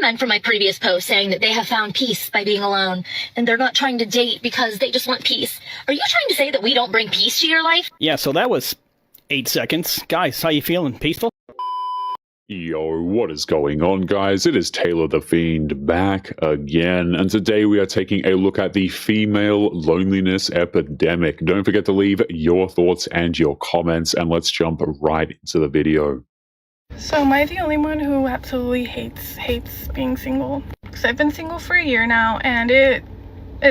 comment from my previous post saying that they have found peace by being alone, and they're not trying to date because they just want peace. Are you trying to say that we don't bring peace to your life? Yeah, so that was 8 seconds. Guys, how you feeling? Peaceful? Yo, what is going on, guys? It is Taylor the Fiend back again, and today we are taking a look at the female loneliness epidemic. Don't forget to leave your thoughts and your comments, and let's jump right into the video. So am I the only one who absolutely hates being single? Because I've been single for a year now, and it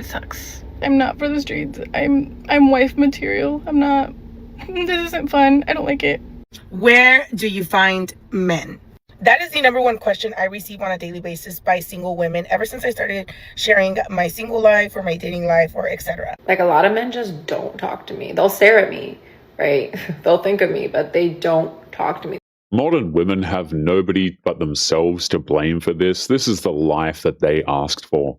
sucks. I'm not for the streets. I'm wife material. I'm not. This isn't fun. I don't like it. Where do you find men? That is the number one question I receive on a daily basis by single women ever since I started sharing my single life or my dating life or etc. Like, a lot of men just don't talk to me. They'll stare at me, right? They'll think of me, but they don't talk to me. Modern women have nobody but themselves to blame for this. This is the life that they asked for.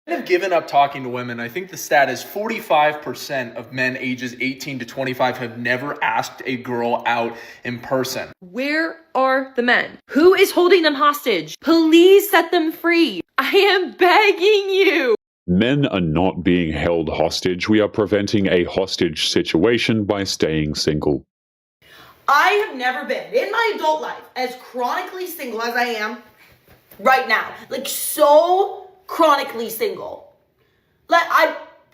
Men have given up talking to women. I think the stat is 45% of men ages 18 to 25 have never asked a girl out in person. Where are the men? Who is holding them hostage? Please set them free. I am begging you. Men are not being held hostage. We are preventing a hostage situation by staying single. I have never been, in my adult life, as chronically single as I am right now. Like, so chronically single. Like,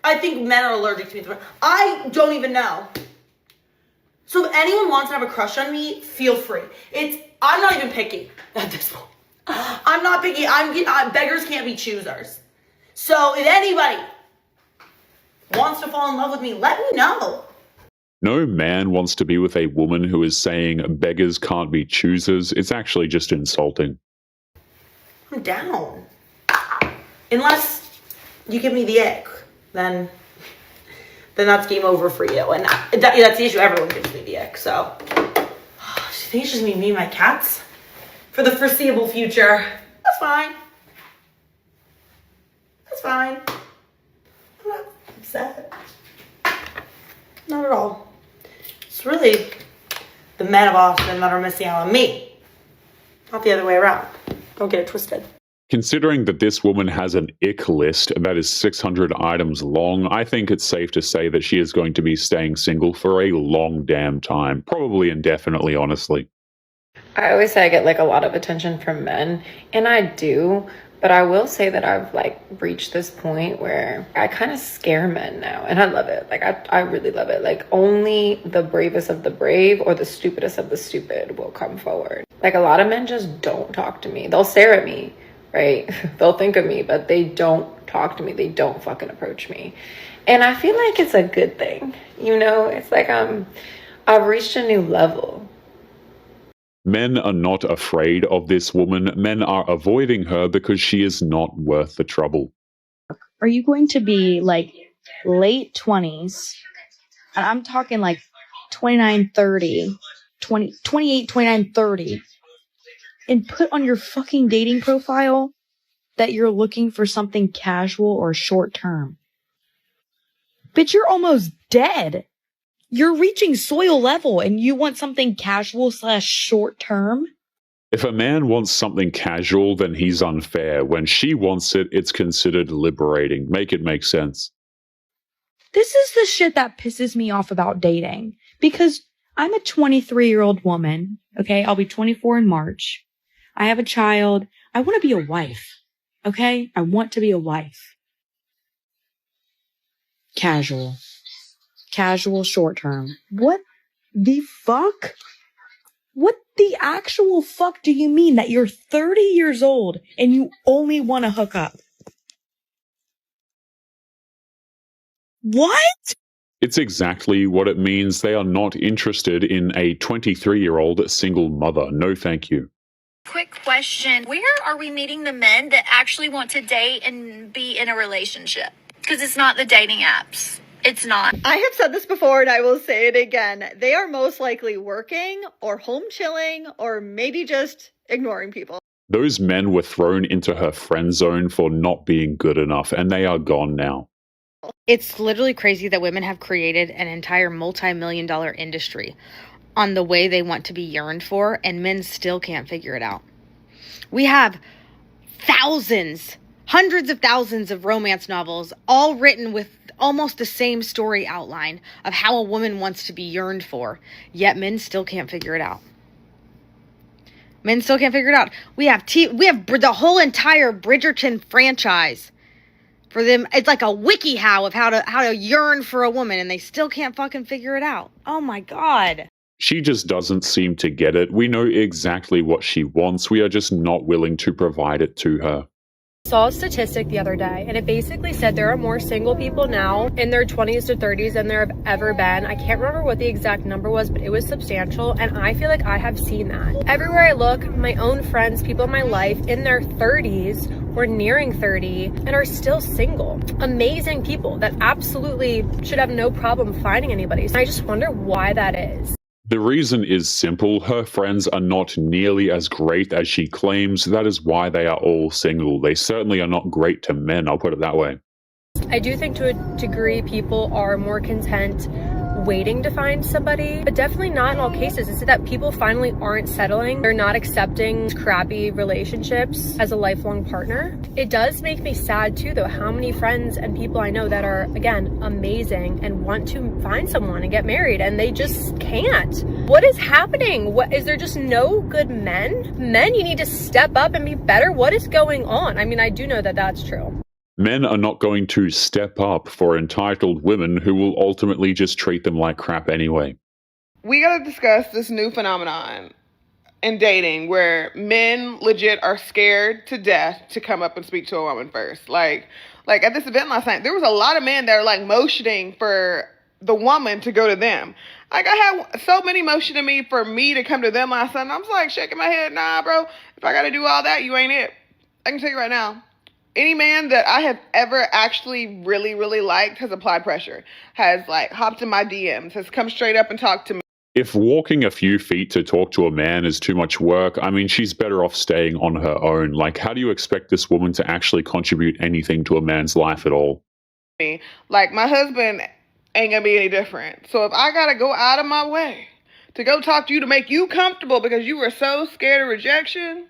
I think men are allergic to me. I don't even know. So if anyone wants to have a crush on me, feel free. I'm not even picky at this point. I'm not picky. Beggars can't be choosers. So if anybody wants to fall in love with me, let me know. No man wants to be with a woman who is saying beggars can't be choosers. It's actually just insulting. I'm down. Unless you give me the ick, then that's game over for you. And that's the issue. Everyone gives me the ick. So I think it's just me and my cats for the foreseeable future. That's fine. That's fine. I'm not upset. Not at all. It's really the men of Austin that are missing out on me, not the other way around. Don't get it twisted. Considering that this woman has an ick list that is 600 items long, I think it's safe to say that she is going to be staying single for a long damn time. Probably indefinitely, honestly. I always say I get like a lot of attention from men, and I do, but I will say that I've like reached this point where I kind of scare men now, and I love it. Like, I really love it. Like, only the bravest of the brave or the stupidest of the stupid will come forward. Like, a lot of men just don't talk to me. They'll stare at me, right? They'll think of me, but they don't talk to me. They don't fucking approach me. And I feel like it's a good thing. You know, it's like I've reached a new level. Men are not afraid of this woman. Men are avoiding her because she is not worth the trouble. Are you going to be like late 20s? And I'm talking like 29, 30, 28, 29, 30. And put on your fucking dating profile that you're looking for something casual or short term. Bitch, you're almost dead. You're reaching soil level and you want something casual / short term? If a man wants something casual, then he's unfair. When she wants it, it's considered liberating. Make it make sense. This is the shit that pisses me off about dating. Because I'm a 23-year-old woman. Okay, I'll be 24 in March. I have a child. I want to be a wife. Okay? I want to be a wife. Casual. Casual short term. What the fuck? What the actual fuck do you mean that you're 30 years old and you only want to hook up? What? It's exactly what it means. They are not interested in a 23-year-old single mother. No, thank you. Quick question. Where are we meeting the men that actually want to date and be in a relationship? Because it's not the dating apps. It's not. I have said this before and I will say it again. They are most likely working or home chilling or maybe just ignoring people. Those men were thrown into her friend zone for not being good enough, and they are gone now. It's literally crazy that women have created an entire multi-million-dollar industry on the way they want to be yearned for, and men still can't figure it out. We have thousands, hundreds of thousands of romance novels, all written with almost the same story outline of how a woman wants to be yearned for, yet men still can't figure it out. Men still can't figure it out. We have the whole entire Bridgerton franchise. For them, it's like a WikiHow of how to yearn for a woman, and they still can't fucking figure it out. Oh my God. She just doesn't seem to get it. We know exactly what she wants. We are just not willing to provide it to her. Saw a statistic the other day, and it basically said there are more single people now in their 20s to 30s than there have ever been. I can't remember what the exact number was, but it was substantial, and I feel like I have seen that. Everywhere I look, my own friends, people in my life in their 30s or nearing 30 and are still single. Amazing people that absolutely should have no problem finding anybody. So I just wonder why that is. The reason is simple. Her friends are not nearly as great as she claims. That is why they are all single. They certainly are not great to men, I'll put it that way. I do think to a degree people are more content waiting to find somebody, but definitely not in all cases. It's that people finally aren't settling. They're not accepting crappy relationships as a lifelong partner. It does make me sad too, though, how many friends and people I know that are, again, amazing and want to find someone and get married, and they just can't. What is happening? What is there just no good men? Men, you need to step up and be better. What is going on? I mean, I do know that that's true. Men are not going to step up for entitled women who will ultimately just treat them like crap anyway. We gotta discuss this new phenomenon in dating where men legit are scared to death to come up and speak to a woman first. Like at this event last night, there was a lot of men that are like motioning for the woman to go to them. Like I had so many motioning me for me to come to them last night. And I was like shaking my head, nah, bro. If I gotta do all that, you ain't it. I can tell you right now. Any man that I have ever actually really, really liked has applied pressure, has like hopped in my DMs, has come straight up and talked to me. If walking a few feet to talk to a man is too much work, I mean, she's better off staying on her own. Like, how do you expect this woman to actually contribute anything to a man's life at all? Like, my husband ain't gonna be any different. So if I gotta go out of my way to go talk to you to make you comfortable because you were so scared of rejection,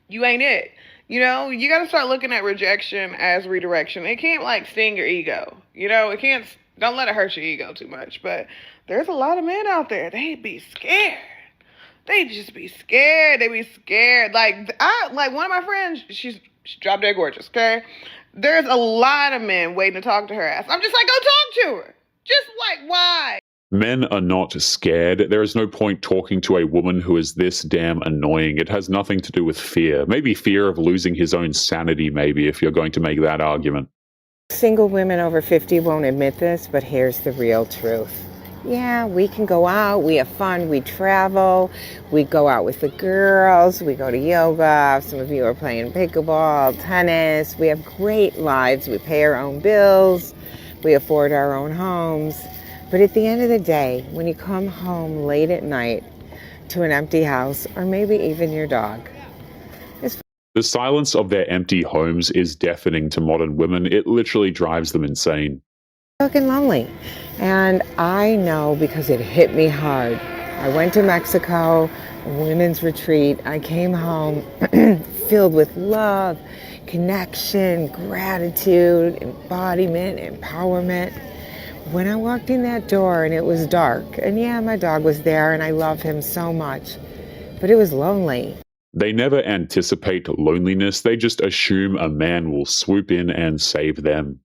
you ain't it. You know, you got to start looking at rejection as redirection. It can't like sting your ego. You know, it can't, don't let it hurt your ego too much. But there's a lot of men out there. They be scared. They just be scared. They be scared. Like one of my friends, she's drop dead gorgeous, okay? There's a lot of men waiting to talk to her ass. I'm just like, go talk to her. Just like, why? Men are not scared. There is no point talking to a woman who is this damn annoying. It has nothing to do with fear. Maybe fear of losing his own sanity, maybe, if you're going to make that argument. Single women over 50 won't admit this, but here's the real truth. Yeah, we can go out, we have fun, we travel, we go out with the girls, we go to yoga, some of you are playing pickleball, tennis, we have great lives, we pay our own bills, we afford our own homes. But at the end of the day, when you come home late at night to an empty house, or maybe even your dog, the silence of their empty homes is deafening to modern women. It literally drives them insane. fucking lonely. And I know because it hit me hard. I went to Mexico, a women's retreat. I came home filled with love, connection, gratitude, embodiment, empowerment. When I walked in that door and it was dark, and yeah, my dog was there and I love him so much, but it was lonely. They never anticipate loneliness. They just assume a man will swoop in and save them.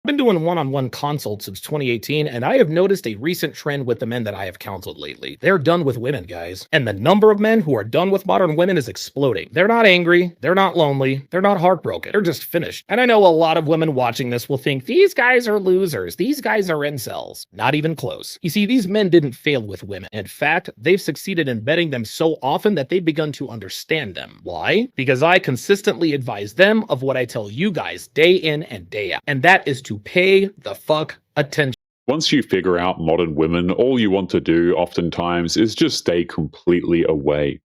I've been doing one-on-one consults since 2018, and I have noticed a recent trend with the men that I have counseled lately. They're done with women, guys. And the number of men who are done with modern women is exploding. They're not angry, they're not lonely, they're not heartbroken, they're just finished. And I know a lot of women watching this will think, these guys are losers, these guys are incels. Not even close. You see, these men didn't fail with women. In fact, they've succeeded in betting them so often that they've begun to understand them. Why? Because I consistently advise them of what I tell you guys day in and day out. And that is to pay the fuck attention. Once you figure out modern women, all you want to do oftentimes is just stay completely away.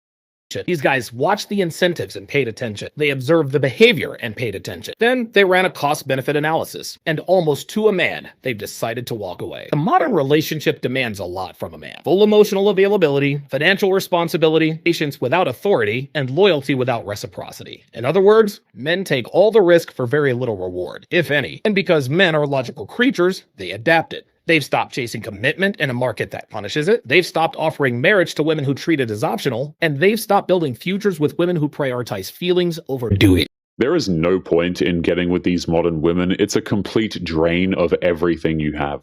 These guys watched the incentives and paid attention. They observed the behavior and paid attention. Then they ran a cost-benefit analysis, and almost to a man, they've decided to walk away. The modern relationship demands a lot from a man. Full emotional availability, financial responsibility, patience without authority, and loyalty without reciprocity. In other words, men take all the risk for very little reward, if any. And because men are logical creatures, they adapted. They've stopped chasing commitment in a market that punishes it. They've stopped offering marriage to women who treat it as optional. And they've stopped building futures with women who prioritize feelings over doing. There is no point in getting with these modern women. It's a complete drain of everything you have.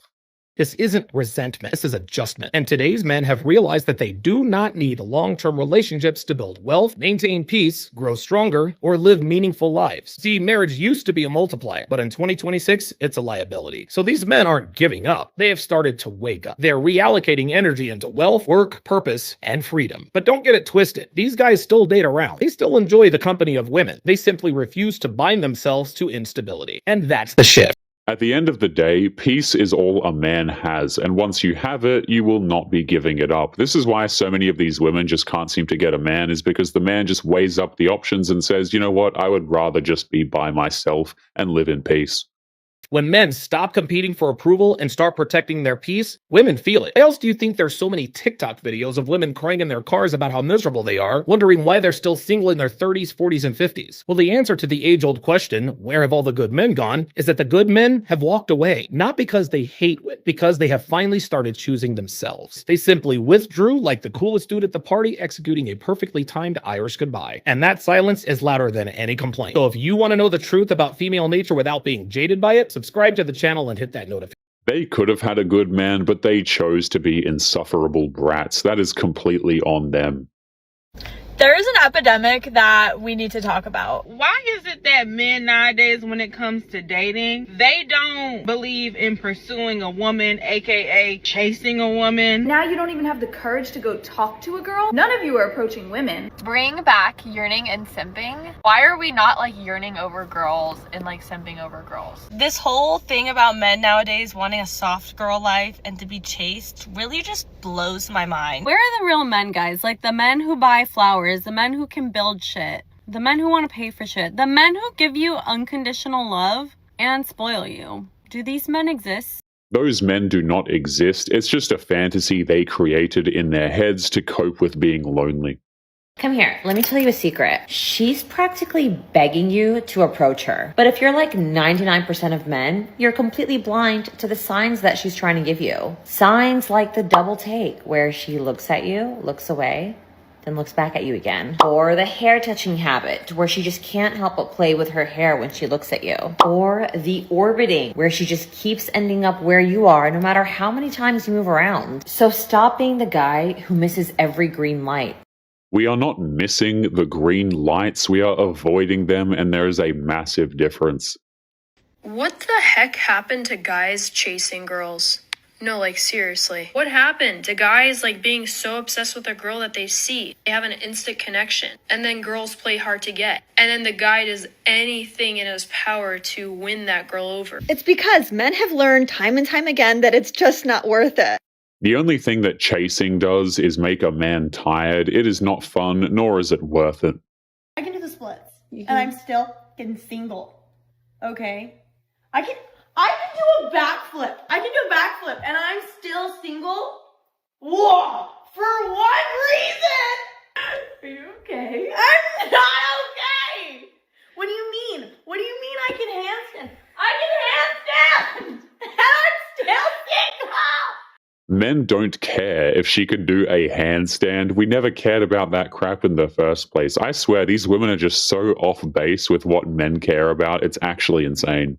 This isn't resentment, this is adjustment. And today's men have realized that they do not need long-term relationships to build wealth, maintain peace, grow stronger, or live meaningful lives. See, marriage used to be a multiplier, but in 2026, it's a liability. So these men aren't giving up. They have started to wake up. They're reallocating energy into wealth, work, purpose, and freedom. But don't get it twisted. These guys still date around. They still enjoy the company of women. They simply refuse to bind themselves to instability. And that's the shift. At the end of the day, peace is all a man has, and once you have it, you will not be giving it up. This is why so many of these women just can't seem to get a man, is because the man just weighs up the options and says, you know what, I would rather just be by myself and live in peace. When men stop competing for approval and start protecting their peace, women feel it. Why else do you think there's so many TikTok videos of women crying in their cars about how miserable they are, wondering why they're still single in their 30s, 40s, and 50s? Well, the answer to the age-old question, where have all the good men gone, is that the good men have walked away. Not because they hate women, because they have finally started choosing themselves. They simply withdrew like the coolest dude at the party executing a perfectly timed Irish goodbye. And that silence is louder than any complaint. So if you want to know the truth about female nature without being jaded by it, subscribe to the channel and hit that notification. They could have had a good man, but they chose to be insufferable brats. That is completely on them. There is an epidemic that we need to talk about. Why is it that men nowadays, when it comes to dating, they don't believe in pursuing a woman, aka chasing a woman? Now you don't even have the courage to go talk to a girl? None of you are approaching women. Bring back yearning and simping. Why are we not like yearning over girls and like simping over girls? This whole thing about men nowadays wanting a soft girl life and to be chased really just blows my mind. Where are the real men, guys? Like the men who buy flowers, the men who can build shit, the men who want to pay for shit, the men who give you unconditional love and spoil you. Do these men exist? Those men do not exist. It's just a fantasy they created in their heads to cope with being lonely. Come here, let me tell you a secret. She's practically begging you to approach her. But if you're like 99% of men, you're completely blind to the signs that she's trying to give you. Signs like the double take, where she looks at you, looks away, then looks back at you again. Or the hair touching habit, where she just can't help but play with her hair when she looks at you. Or the orbiting, where she just keeps ending up where you are no matter how many times you move around. So stop being the guy who misses every green light. We are not missing the green lights, we are avoiding them, and there is a massive difference. What the heck happened to guys chasing girls? No, like seriously. What happened to guys like being so obsessed with a girl that they see? They have an instant connection. And then girls play hard to get. And then the guy does anything in his power to win that girl over. It's because men have learned time and time again that it's just not worth it. The only thing that chasing does is make a man tired. It is not fun, nor is it worth it. I can do the splits, and I'm still getting single. Okay, I can do a backflip. And I'm still single. Whoa! For what reason? Are you okay? I'm not okay. What do you mean? What do you mean I can handstand? I can handstand, and I'm still single. Men don't care if she can do a handstand. We never cared about that crap in the first place. I swear, these women are just so off base with what men care about. It's actually insane.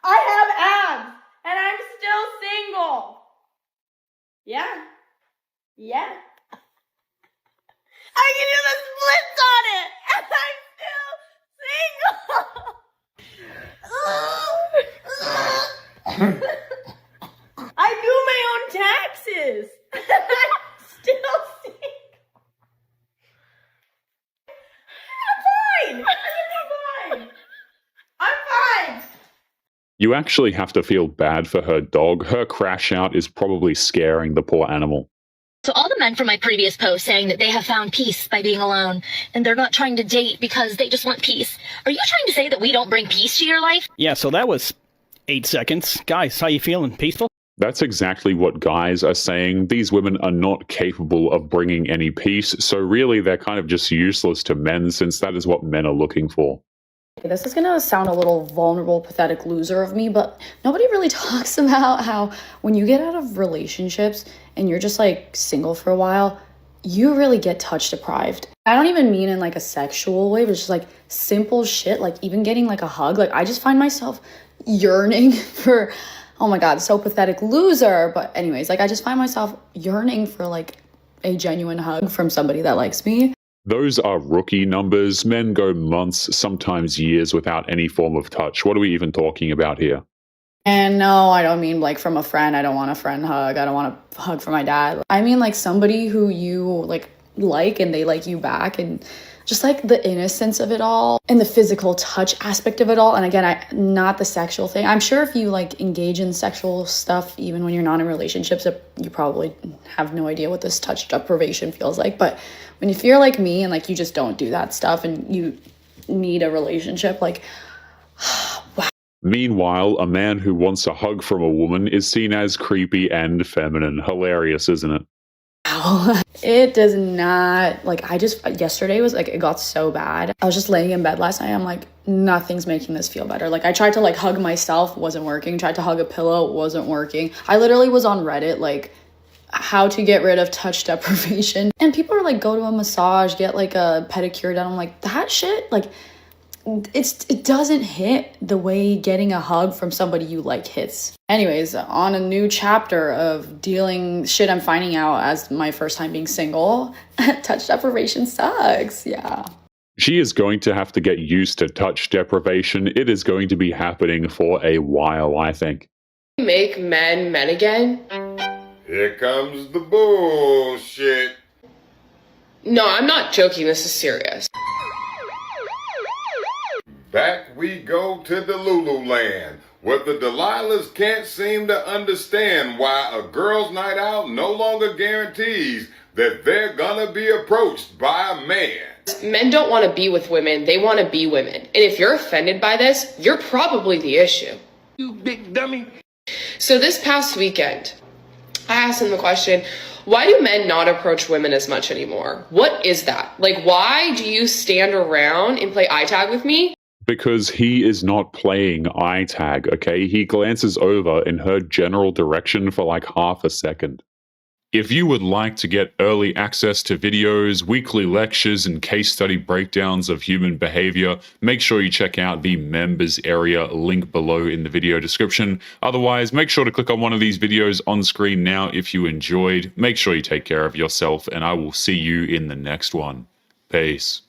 I have abs, and I'm still single. Yeah. I can do the splits on it, and I'm still single. I do my own taxes. I'm still single. I'm fine. I'm fine. You actually have to feel bad for her dog. Her crash out is probably scaring the poor animal. So all the men from my previous post saying that they have found peace by being alone and they're not trying to date because they just want peace. Are you trying to say that we don't bring peace to your life? Yeah, so that was 8 seconds. Guys, how you feeling? Peaceful? That's exactly what guys are saying. These women are not capable of bringing any peace, so really they're kind of just useless to men since that is what men are looking for. This is gonna sound a little vulnerable, pathetic loser of me, but nobody really talks about how when you get out of relationships and you're just like single for a while, you really get touch deprived. I don't even mean in like a sexual way, but it's just like simple shit, like even getting like a hug. Like I just find myself yearning for, oh my God, so pathetic loser. But anyways, like I just find myself yearning for like a genuine hug from somebody that likes me. Those are rookie numbers. Men go months, sometimes years without any form of touch. What are we even talking about here? And no, I don't mean like from a friend. I don't want a friend hug. I don't want a hug from my dad. I mean like somebody who you like and they like you back, and just like the innocence of it all and the physical touch aspect of it all. And again, not the sexual thing. I'm sure if you like engage in sexual stuff, even when you're not in relationships, you probably have no idea what this touch deprivation feels like. But when if you're like me and like you just don't do that stuff and you need a relationship, like, wow. Meanwhile, a man who wants a hug from a woman is seen as creepy and feminine. Hilarious, isn't it? It does not, like, yesterday was like, it got so bad. I was just laying in bed last night. I'm like, nothing's making this feel better. Like I tried to like hug myself, wasn't working. Tried to hug a pillow, wasn't working. I literally was on Reddit, like how to get rid of touch deprivation. And people are like, go to a massage, get like a pedicure done. I'm like, that shit, like, it doesn't hit the way getting a hug from somebody you like hits. Anyways, on a new chapter of dealing shit I'm finding out as my first time being single, touch deprivation sucks. Yeah. She is going to have to get used to touch deprivation. It is going to be happening for a while, I think. Make men men again? Here comes the bullshit. No, I'm not joking. This is serious. Back we go to the Lulu land, where the Delilahs can't seem to understand why a girl's night out no longer guarantees that they're gonna be approached by a man. Men don't want to be with women, they want to be women. And if you're offended by this, you're probably the issue. You big dummy. So this past weekend, I asked him the question, why do men not approach women as much anymore? What is that? Like, why do you stand around and play eye tag with me? Because he is not playing eye tag, okay? He glances over in her general direction for like half a second. If you would like to get early access to videos, weekly lectures, and case study breakdowns of human behavior, make sure you check out the members area link below in the video description. Otherwise, make sure to click on one of these videos on screen now if you enjoyed. Make sure you take care of yourself, and I will see you in the next one. Peace.